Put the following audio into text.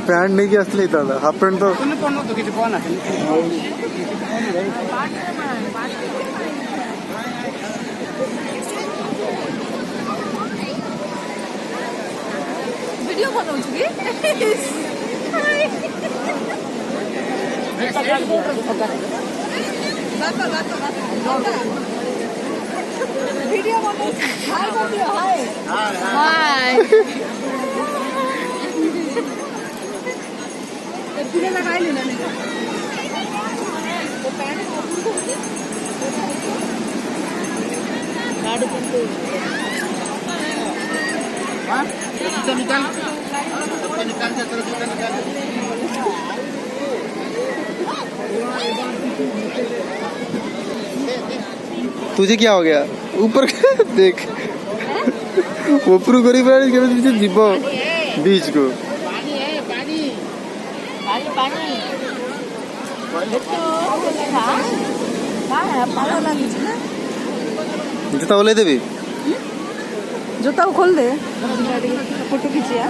pant नहीं कि असली था हाफ पैंट तो वीडियो बनाउँछु वीडियो बनाउँछु हाय गरिदियो हाय हाय यतिले लगाइलिन नि गाडी पनि निकाल तुझे क्या हो गया ऊपर देख ऊपर गरीब पीछे जीव बीच को जूता बोले देवी जूता खोल दे फोटो खींचिया